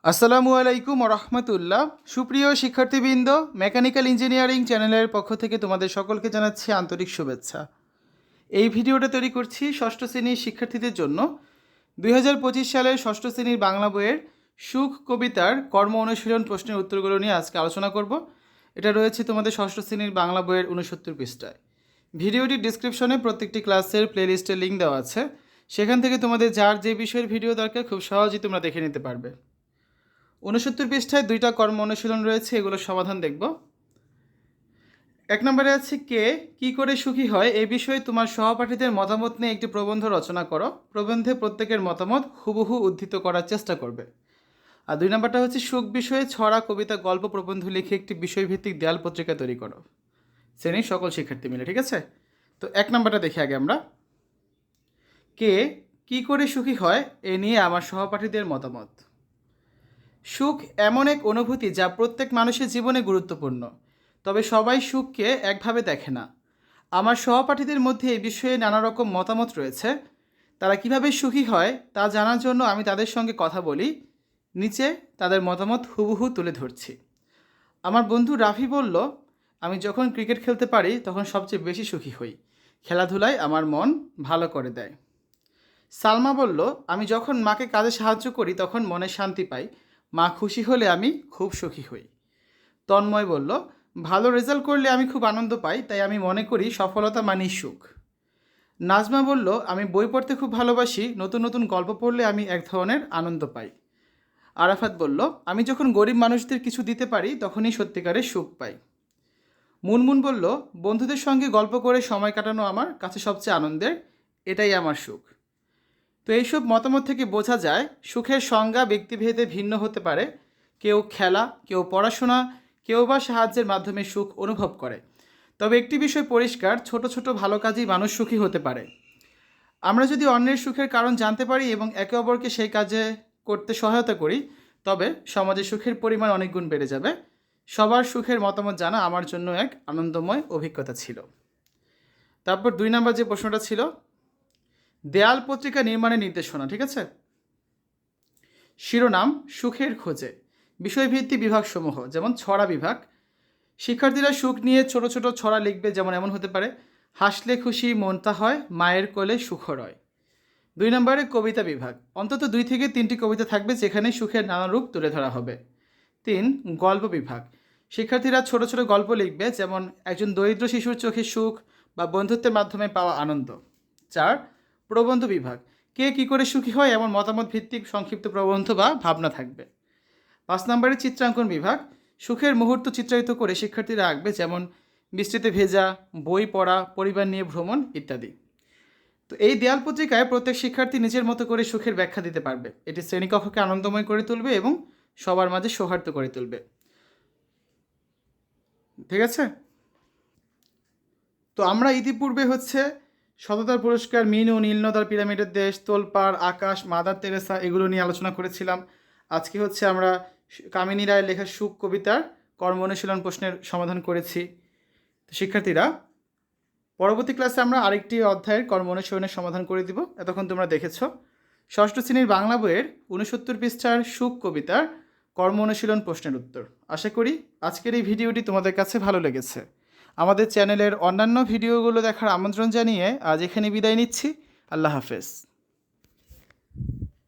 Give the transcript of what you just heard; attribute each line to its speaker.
Speaker 1: আসসালামু আলাইকুম রহমতুল্লাহ। সুপ্রিয় শিক্ষার্থীবৃন্দ, মেকানিক্যাল ইঞ্জিনিয়ারিং চ্যানেলের পক্ষ থেকে তোমাদের সকলকে জানাচ্ছি আন্তরিক শুভেচ্ছা। এই ভিডিওটা তৈরি করছি ষষ্ঠ শ্রেণীর শিক্ষার্থীদের জন্য। 2025 সালের ষষ্ঠ শ্রেণীর বাংলা বইয়ের সুখ কবিতার কর্ম অনুশীলন প্রশ্নের উত্তরগুলো নিয়ে আজকে আলোচনা করব। এটা রয়েছে তোমাদের ষষ্ঠ শ্রেণীর বাংলা বইয়ের 69 পৃষ্ঠায়। ভিডিওটির ডিসক্রিপশনে প্রত্যেকটি ক্লাসের প্লেলিস্টের লিঙ্ক দেওয়া আছে, সেখান থেকে তোমাদের যার যে বিষয়ের ভিডিও দরকার খুব সহজেই তোমরা দেখে নিতে পারবে। 69 পৃষ্ঠায় দুইটা কর্ম অনুশীলন রয়েছে, এগুলোর সমাধান দেখব। 1 নম্বরে আছে কে কি করে সুখী হয় এই বিষয়ে তোমার সহপাঠীদের মতামত নিয়ে একটি প্রবন্ধ রচনা করো। প্রবন্ধে প্রত্যেকের মতামত হুবহু উদ্ধৃত করার চেষ্টা করবে। আর 2 নম্বরটা হচ্ছে সুখ বিষয়ে ছড়া, কবিতা, গল্প, প্রবন্ধ লিখে একটি বিষয়ভিত্তিক দেয়াল পত্রিকা তৈরি করো, শ্রেণীর সকল শিক্ষার্থী মিলে। ঠিক আছে, তো 1 নম্বরটা দেখি আগে আমরা। কে কি করে সুখী হয় এ নিয়ে আমার সহপাঠীদের মতামত। সুখ এমন এক অনুভূতি যা প্রত্যেক মানুষের জীবনে গুরুত্বপূর্ণ, তবে সবাই সুখকে একভাবে দেখে না। আমার সহপাঠীদের মধ্যে এই বিষয়ে নানা রকম মতামত রয়েছে। তারা কিভাবে সুখী হয় তা জানার জন্য আমি তাদের সঙ্গে কথা বলি। নিচে তাদের মতামত হুবহু তুলে ধরছি। আমার বন্ধু রাফি বলল, আমি যখন ক্রিকেট খেলতে পারি তখন সবচেয়ে বেশি সুখী হই। খেলাধুলায় আমার মন ভালো করে দেয়। সালমা বলল, আমি যখন মাকে কাজে সাহায্য করি তখন মনে শান্তি পাই। মা খুশি হলে আমি খুব সুখী হই। তন্ময় বলল, ভালো রেজাল্ট করলে আমি খুব আনন্দ পাই, তাই আমি মনে করি সফলতা মানেই সুখ। নাজমা বলল, আমি বই পড়তে খুব ভালোবাসি, নতুন নতুন গল্প পড়লে আমি এক ধরনের আনন্দ পাই। আরাফাত বলল, আমি যখন গরিব মানুষদের কিছু দিতে পারি তখনই সত্যিকারের সুখ পাই। মুনমুন বলল, বন্ধুদের সঙ্গে গল্প করে সময় কাটানো আমার কাছে সবচেয়ে আনন্দের, এটাই আমার সুখ। তো এইসব মতামত থেকে বোঝা যায় সুখের সংজ্ঞা ব্যক্তিভেদে ভিন্ন হতে পারে। কেউ খেলা, কেউ পড়াশোনা, কেউ বা সাহায্যের মাধ্যমে সুখ অনুভব করে। তবে একটি বিষয় পরিষ্কার, ছোট ছোট ভালো কাজেই মানুষ সুখী হতে পারে। আমরা যদি অন্যের সুখের কারণ জানতে পারি এবং একে অপরকে সেই কাজে করতে সহায়তা করি, তবে সমাজে সুখের পরিমাণ অনেক গুণ বেড়ে যাবে। সবার সুখের মতামত জানা আমার জন্য এক আনন্দময় অভিজ্ঞতা ছিল। তারপর 2 নম্বর যে প্রশ্নটা ছিল, দেয়াল পত্রিকা নির্মাণের নির্দেশনা। ঠিক আছে, শিরোনাম সুখের খোঁজে, বিষয়ভিত্তিক বিভাগসমূহ যেমন ছড়া বিভাগ। শিক্ষার্থীরা সুখ নিয়ে ছোট ছোট ছড়া লিখবে, যেমন এমন হতে পারে, হাসলে খুশি মনটা হয়, মায়ের কোলে সুখরয়। 2 নম্বরে কবিতা বিভাগ, অন্তত 2 থেকে 3টি কবিতা থাকবে যেখানে সুখের নানা রূপ তুলে ধরা হবে। 3 গল্প বিভাগ, শিক্ষার্থীরা ছোট ছোট গল্প লিখবে, যেমন একজন দরিদ্র শিশুর চোখে সুখ বা বন্ধুত্বের মাধ্যমে পাওয়া আনন্দ। 4 প্রবন্ধ বিভাগ, কে কী করে সুখী হয় এমন মতামত ভিত্তিক সংক্ষিপ্ত প্রবন্ধ বা ভাবনা থাকবে। 5 নম্বরে চিত্রাঙ্কন বিভাগ, সুখের মুহূর্ত চিত্রায়িত করে শিক্ষার্থীরা আঁকবে, যেমন বৃষ্টিতে ভেজা, বই পড়া, পরিবার নিয়ে ভ্রমণ ইত্যাদি। তো এই দেয়াল পত্রিকায় প্রত্যেক শিক্ষার্থী নিজের মতো করে সুখের ব্যাখ্যা দিতে পারবে। এটি শ্রেণীকক্ষকে আনন্দময় করে তুলবে এবং সবার মাঝে সৌহার্দ্য করে তুলবে। ঠিক আছে, তো আমরা ইতিপূর্বে সততার পুরস্কার, মিনু, নীলনদার পিরামিডের দেশ, তোলপাড়, আকাশ, মাদার তেরেসা এগুলো নিয়ে আলোচনা করেছিলাম। আজকে আমরা কামিনী রায়ের লেখা সুখ কবিতার কর্ম অনুশীলন প্রশ্নের সমাধান করেছি। তো শিক্ষার্থীরা, পরবর্তী ক্লাসে আমরা আরেকটি অধ্যায়ের কর্ম অনুশীলনের সমাধান করে দিব। এতক্ষণ তোমরা দেখেছ ষষ্ঠ শ্রেণীর বাংলা বইয়ের 69 পৃষ্ঠার সুখ কবিতার কর্ম অনুশীলন প্রশ্নের উত্তর। আশা করি আজকের এই ভিডিওটি তোমাদের কাছে ভালো লেগেছে। আমাদের চ্যানেলের অন্যান্য ভিডিওগুলো দেখার আমন্ত্রণ জানিয়ে আজ এখানে বিদায় নিচ্ছি। আল্লাহ হাফেজ।